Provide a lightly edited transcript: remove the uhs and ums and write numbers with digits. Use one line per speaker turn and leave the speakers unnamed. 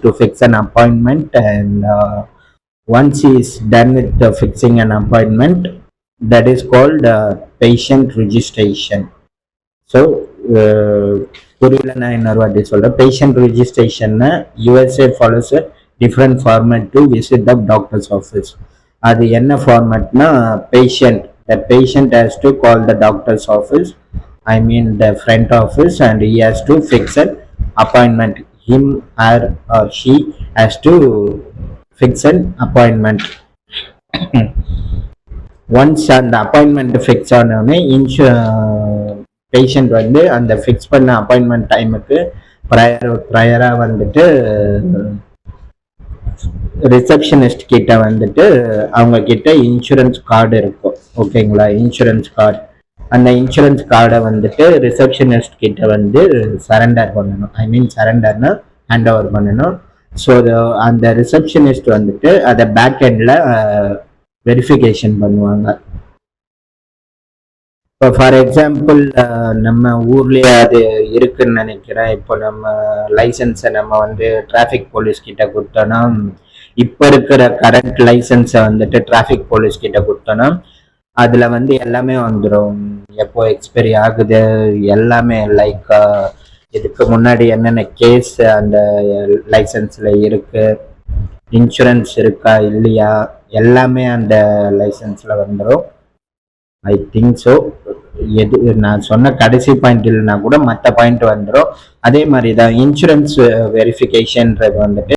to fix an appointment, and once he is done with fixing an appointment, that is called patient registration. So புரியல நான் இன்னொரு வாட்டி சொல்றேன். Patient ரிஜிஸ்ட்ரேஷன்னா USA follows different format to visit the doctor's office. அது என்ன ஃபார்மேட்னா, the patient has to call the doctor's office, I mean the front office, and he has to fix an appointment. Him or she has to fix an appointment. Once அந்த appointment fix ஆனோடனே patient வந்து அந்த fix பண்ண appointment டைமுக்கு ப்ரையராக வந்துட்டு receptionist கிட்ட வந்துட்டு அவங்க கிட்ட இன்சூரன்ஸ் கார்டு இருக்கும், ஓகேங்களா? இன்சூரன்ஸ் கார்டு, அந்த இன்சூரன்ஸ் கார்டை வந்துட்டு ரிசப்ஷனிஸ்ட் கிட்ட வந்து சரண்டர் பண்ணணும். ஐ மீன் சரண்டர்னா ஹேண்ட் ஓவர் பண்ணணும். ஸோ அந்த ரிசப்ஷனிஸ்ட் வந்துட்டு அதை பேக் எண்டில் வெரிஃபிகேஷன் பண்ணுவாங்க. இப்போ ஃபார் எக்ஸாம்பிள் நம்ம ஊர்லேயே அது இருக்குன்னு நினைக்கிறேன். இப்போ நம்ம லைசன்ஸை நம்ம வந்து டிராஃபிக் போலீஸ் கிட்ட கொடுத்தோன்னா, இப்போ இருக்கிற கரண்ட் லைசன்ஸை வந்துட்டு டிராஃபிக் போலீஸ் கிட்ட கொடுத்தோன்னா அதில் வந்து எல்லாமே வந்துடும், எப்போ எக்ஸ்பைரி ஆகுது எல்லாமே. லைக் இதுக்கு முன்னாடி என்னென்ன கேஸ் அந்த லைசன்ஸில் இருக்கு, இன்சூரன்ஸ் இருக்கா இல்லையா, எல்லாமே அந்த லைசன்ஸில் வந்துடும். I think so. எது நான் சொன்ன கடைசி பாயிண்ட் இல்லைன்னா கூட மற்ற பாயிண்ட் வந்துடும். அதே மாதிரி தான் இன்சூரன்ஸ் வெரிஃபிகேஷன்றது வந்துட்டு